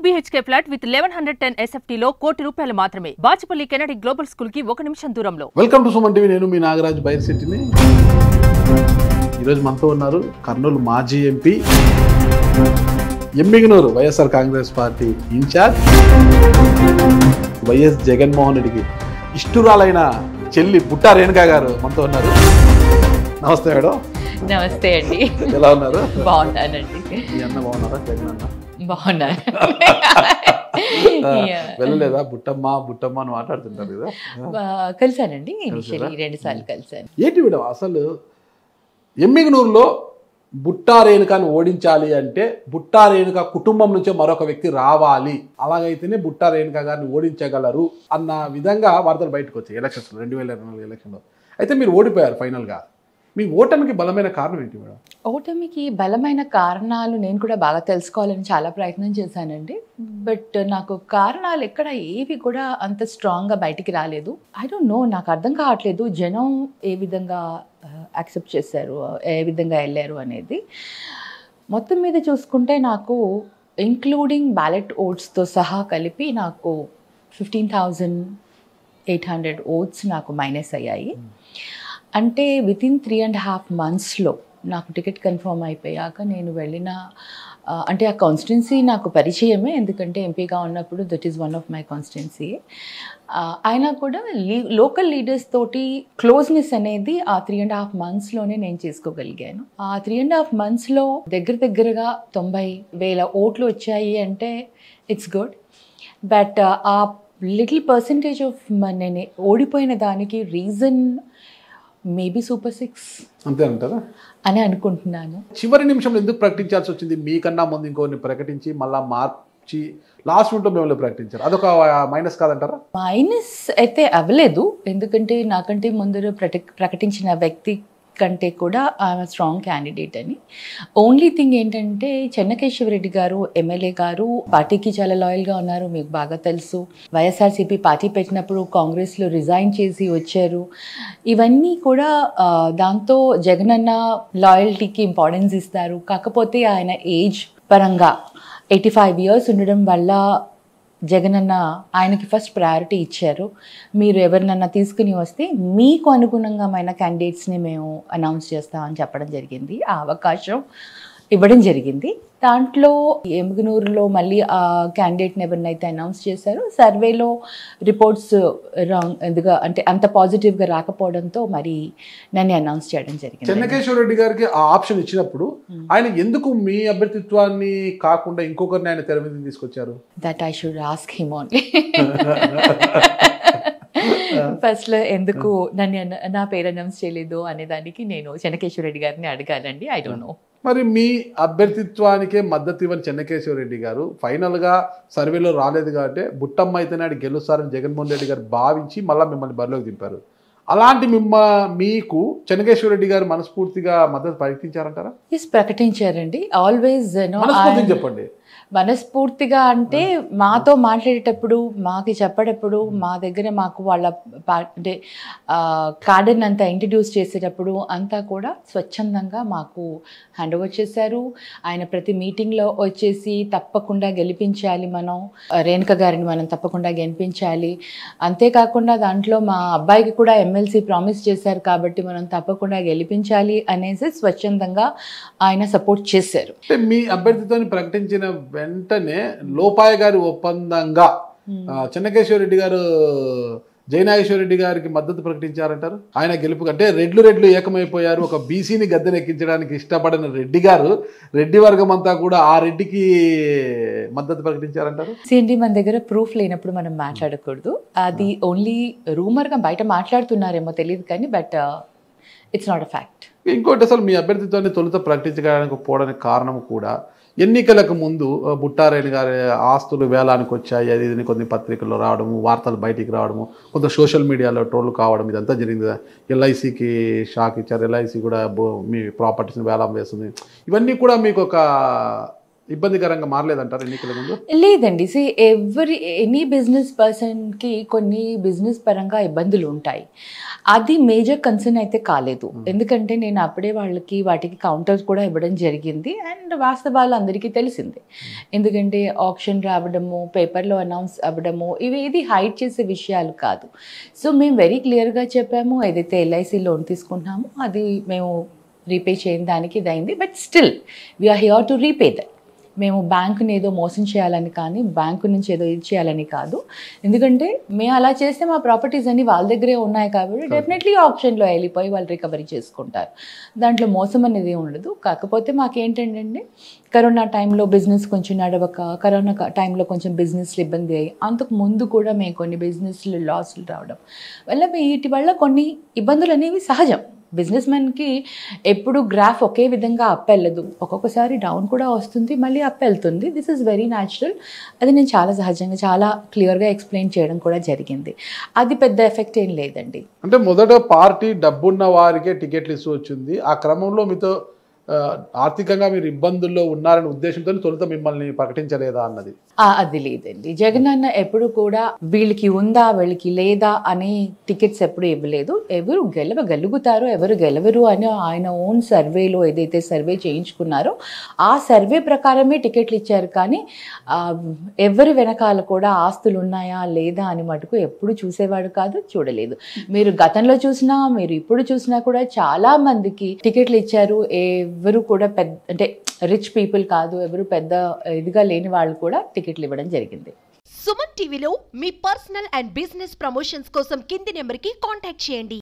BHK flat with 1110 SFT లో ₹1,00,00,000 మాత్రమే. Bachupally Kennedy global school కి 1 నిమిషం దూరంలో. Welcome to Suman TV. నేను మీ నాగరాజ్ బైర్సిటీని. ఈరోజు మనతో ఉన్నారు కర్నూలు మాజీ MP, Emmiganur YSR Congress party in charge, YS Jaganmohan రెడ్డికి ఇష్టురాలైన చెల్లి బుట్టా రేణుకా గారు మనతో ఉన్నారు. నమస్తే మేడం. నమస్తే అండి. ఎలా ఉన్నారు? బాగున్నానండి. మీ అన్న బాగున్నారా? జగన్ అన్న బాగున్నాను. వెళ్ళలేదా? బుట్టమ్మ బుట్టమ్మ అని మాట్లాడుతుంటారు కదా. కలిసానండి, ఇనిషియల్లీ 2 సార్లు కలిసాను. ఏంటి మేడం అసలు ఎమ్మిగనూరులో బుట్టా రేణుకాని ఓడించాలి అంటే బుట్టా రేణుక కుటుంబం నుంచే మరొక వ్యక్తి రావాలి, అలాగైతేనే బుట్టా రేణుక గారిని ఓడించగలరు అన్న విధంగా వార్తలు బయటకు వచ్చాయి ఎలక్షన్స్ 2024 ఎలక్షన్లో. అయితే మీరు ఓడిపోయారు ఫైనల్గా. మీ ఓటమికి బలమైన కారణం ఏంటి మేడం? ఓటమికి బలమైన కారణాలు నేను కూడా బాగా తెలుసుకోవాలని చాలా ప్రయత్నం చేశానండి. బట్ నాకు కారణాలు ఎక్కడ ఏవి కూడా అంత స్ట్రాంగ్గా బయటికి రాలేదు. ఐ డోంట్ నో, నాకు అర్థం కావట్లేదు జనం ఏ విధంగా యాక్సెప్ట్ చేశారు, ఏ విధంగా వెళ్ళారు అనేది. మొత్తం మీద చూసుకుంటే నాకు ఇంక్లూడింగ్ బ్యాలెట్ ఓట్స్తో సహా కలిపి నాకు 15,800 ఓట్స్ నాకు మైనస్ అయ్యాయి. అంటే వితిన్ 3.5 monthsలో నాకు టికెట్ కన్ఫర్మ్ అయిపోయాక నేను వెళ్ళిన, అంటే ఆ కాన్స్టిట్యున్సీ నాకు పరిచయమే, ఎందుకంటే ఎంపీగా ఉన్నప్పుడు that is one of my constituency. అయినా కూడా లోకల్ లీడర్స్ తోటి క్లోజ్నెస్ అనేది ఆ 3.5 monthsలోనే నేను చేసుకోగలిగాను. ఆ 3.5 monthsలో దగ్గరగా 90,000 ఓట్లు వచ్చాయి అంటే ఇట్స్ గుడ్. బట్ ఆ లిటిల్ పర్సంటేజ్ ఆఫ్ నేను ఓడిపోయిన దానికి రీజన్ మేబీ సూపర్ 6 అంతే అంటారా అని అనుకుంటున్నాను. చివరి నిమిషంలో ఎందుకు ప్రకటించాల్సి వచ్చింది? మీకన్నా ముందు ఇంకోని ప్రకటించి మళ్ళీ మార్చి లాస్ట్ మినిట్లో మిమ్మల్ని ప్రకటించారు, అదొక మైనస్ కాదంటారా? మైనస్ అయితే అవ్వలేదు, ఎందుకంటే నాకంటే ముందర ప్రకటించిన వ్యక్తి కంటే కూడా ఆమె స్ట్రాంగ్ క్యాండిడేట్ అని. ఓన్లీ థింగ్ ఏంటంటే చెన్నకేశవరెడ్డి గారు ఎమ్మెల్యే గారు పార్టీకి చాలా లాయల్గా ఉన్నారు, మీకు బాగా తెలుసు. వైఎస్ఆర్సీపీ పార్టీ పెట్టినప్పుడు కాంగ్రెస్లో రిజైన్ చేసి వచ్చారు. ఇవన్నీ కూడా దాంతో జగనన్న లాయల్టీకి ఇంపార్టెన్స్ ఇస్తారు. కాకపోతే ఆయన ఏజ్ పరంగా 85 years ఉండడం వల్ల జగనన్న ఆయనకి ఫస్ట్ ప్రయారిటీ ఇచ్చారు. మీరు ఎవరినన్నా తీసుకుని వస్తే మీకు అనుగుణంగామైన క్యాండిడేట్స్ని మేము అనౌన్స్ చేస్తామని చెప్పడం జరిగింది. ఆ అవకాశం ఇవ్వడం జరిగింది. దాంట్లో ఎమ్మిగనూరులో మళ్ళీ ఆ క్యాండిడేట్ని ఎవరినైతే అనౌన్స్ చేశారో సర్వేలో రిపోర్ట్స్ రాంగ్ ఎందుగా, అంటే అంత పాజిటివ్గా రాకపోవడంతో మరి నన్ను అనౌన్స్ చేయడం జరిగింది. చెన్నకేశవరెడ్డి గారికి ఆ ఆప్షన్ ఇచ్చినప్పుడు ఆయన ఎందుకు మీ అభ్యర్థిత్వాన్ని కాకుండా ఇంకొకరిని ఆయన తెర మీద తీసుకొచ్చారు? That I should ask him only. ఫస్ట్లో ఎందుకు నన్ను నా పేరు అనౌన్స్ చేయలేదు అనే దానికి నేను చెన్నకేశవరెడ్డి గారిని అడగాలండి. I don't know. మరి మీ అభ్యర్థిత్వానికే మద్దతు ఇవ్వని చెన్నకేశవరెడ్డి గారు ఫైనల్గా సర్వేలో రాలేదు కాబట్టి బుట్టమ్మ అయితేనే ఆయన గెలుస్తారని జగన్మోహన్ రెడ్డి గారు భావించి మళ్ళీ మిమ్మల్ని బరిలోకి దింపారు. అలాంటి మీకు చెన్నకేశవరెడ్డి గారు మనస్ఫూర్తిగా మద్దతు ప్రకటించారంటారా? ఎస్, ప్రకటించారండి. ఆల్వేస్ చెప్పండి. మనస్ఫూర్తిగా అంటే మాతో మాట్లాడేటప్పుడు, మాకు చెప్పేటప్పుడు, మా దగ్గర మాకు వాళ్ళ అంటే కార్డన్ అంతా ఇంట్రడ్యూస్ చేసేటప్పుడు అంతా కూడా స్వచ్ఛందంగా మాకు హ్యాండ్ ఓవర్ చేశారు. ఆయన ప్రతి మీటింగ్లో వచ్చేసి తప్పకుండా గెలిపించాలి, మనం రేణుక గారిని మనం తప్పకుండా గెలిపించాలి, అంతేకాకుండా దాంట్లో మా అబ్బాయికి కూడా ఎమ్మెల్సీ ప్రామిస్ చేశారు కాబట్టి మనం తప్పకుండా గెలిపించాలి అనేసి స్వచ్ఛందంగా ఆయన సపోర్ట్ చేశారు. మీ అభ్యర్థితో ప్రకటించిన వెంటనే లోపాయ గారి ఒప్పందంగా చెన్నకేశవరెడ్డి గారు జయనాగేశ్వరరెడ్డి గారికి మద్దతు ప్రకటించారంటారు. ఆయన గెలుపు కంటే రెడ్లు ఏకమైపోయారు. ఒక బీసీని గద్దెనెక్కించడానికి ఇష్టపడిన రెడ్డి గారు, రెడ్డి వర్గం అంతా కూడా ఆ రెడ్డికి మద్దతు ప్రకటించారంటారు. ఏంటి, మన దగ్గర ప్రూఫ్ లేనప్పుడు మనం మాట్లాడకూడదు. అది ఓన్లీ రూమర్గా బయట మాట్లాడుతున్నారేమో తెలియదు కానీ, but it's not a fact. ఇంకోటి, అసలు మీ అభ్యర్థిత్వాన్ని తొలుత ప్రకటించడానికి పోవడానికి కారణం కూడా ఎన్నికలకు ముందు బుట్టా రేణు గారి ఆస్తులు వేలానికి వచ్చాయి, అది ఇది కొన్ని పత్రికల్లో రావడము, వార్తలు బయటికి రావడము, కొంత సోషల్ మీడియాలో ట్రోల్ కావడం, ఇదంతా జరిగింది కదా. ఎల్ఐసికి షాక్ ఇచ్చారు, ఎల్ఐసి కూడా మీ ప్రాపర్టీస్ని వేలం వేస్తుంది. ఇవన్నీ కూడా మీకు ఒక ఇబ్బందికరంగా మారలేదంటారు ఎన్నికల ముందు? లేదండి. ఎనీ బిజినెస్ పర్సన్కి కొన్ని బిజినెస్ పరంగా ఇబ్బందులు ఉంటాయి. అది మేజర్ కన్సర్న్ అయితే కాలేదు. ఎందుకంటే నేను అప్పుడే వాటికి కౌంటర్స్ కూడా ఇవ్వడం జరిగింది. అండ్ వాస్తవాలు అందరికీ తెలిసిందే. ఎందుకంటే ఆప్షన్ రావడము, పేపర్లో అనౌన్స్ అవ్వడము, ఇవేది హైడ్ చేసే విషయాలు కాదు. సో మేము వెరీ క్లియర్గా చెప్పాము, ఏదైతే ఎల్ఐసి లోన్ తీసుకుంటున్నామో అది మేము రీపే చేయని దానికి ఇదైంది. But still we are here to repay that. మేము బ్యాంకుని ఏదో మోసం చేయాలని కానీ, బ్యాంకు నుంచి ఏదో ఇది చేయాలని కాదు. ఎందుకంటే మేము అలా చేస్తే మా ప్రాపర్టీస్ అన్నీ వాళ్ళ దగ్గరే ఉన్నాయి కాబట్టి డెఫినెట్లీ ఆప్షన్లో వెళ్ళిపోయి వాళ్ళు రికవరీ చేసుకుంటారు. దాంట్లో మోసం అనేది ఉండదు. కాకపోతే మాకేంటంటే కరోనా టైంలో బిజినెస్ కొంచెం నడవక, కరోనా టైంలో కొంచెం బిజినెస్లు ఇబ్బంది అయ్యి, అంతకు ముందు కూడా మేము కొన్ని బిజినెస్లు లాస్లు రావడం వల్ల వీటి వల్ల కొన్ని ఇబ్బందులు అనేవి సహజం. బిజినెస్ మ్యాన్కి ఎప్పుడు గ్రాఫ్ ఒకే విధంగా అప్ వెళ్ళదు. ఒక్కొక్కసారి డౌన్ కూడా వస్తుంది, మళ్ళీ అప్ వెళ్తుంది. This is very natural. అది నేను చాలా సహజంగా చాలా క్లియర్గా ఎక్స్ప్లెయిన్ చేయడం కూడా జరిగింది. అది పెద్ద ఎఫెక్ట్ ఏం లేదండి. అంటే మొదట పార్టీ డబ్బున్న వారికే టికెట్లు ఇస్తూ వచ్చింది. ఆ క్రమంలో మీతో ఆర్థికంగా మీరు ఇబ్బందుల్లో ఉన్నారనే ఉద్దేశంతో తొలుత మిమ్మల్ని ప్రకటించలేదా అన్నది? అది లేదండి. జగన్ అన్న ఎప్పుడు కూడా వీళ్ళకి ఉందా వీళ్ళకి లేదా అనే టికెట్స్ ఎప్పుడు ఇవ్వలేదు. ఎవరు గెలవగలుగుతారో ఎవరు గెలవరు అని ఆయన ఓన్ సర్వేలో ఏదైతే సర్వే చేయించుకున్నారో ఆ సర్వే ప్రకారమే టికెట్లు ఇచ్చారు. కానీ ఎవరి వెనకాల కూడా ఆస్తులు ఉన్నాయా లేదా అని మటుకు ఎప్పుడు చూసేవాడు కాదు, చూడలేదు. మీరు గతంలో చూసినా మీరు ఇప్పుడు చూసినా కూడా చాలా మందికి టికెట్లు ఇచ్చారు. ఎవరు కూడా అంటే రిచ్ పీపుల్ కాదు, ఎవరు పెద్ద ఇదిగా లేని వాళ్ళు కూడా టికెట్లు ఇవ్వడం జరిగింది. సుమన్ టీవీలో మీ పర్సనల్ అండ్ బిజినెస్ ప్రమోషన్స్ కోసం కింది నెంబర్కి కాంటాక్ట్ చేయండి.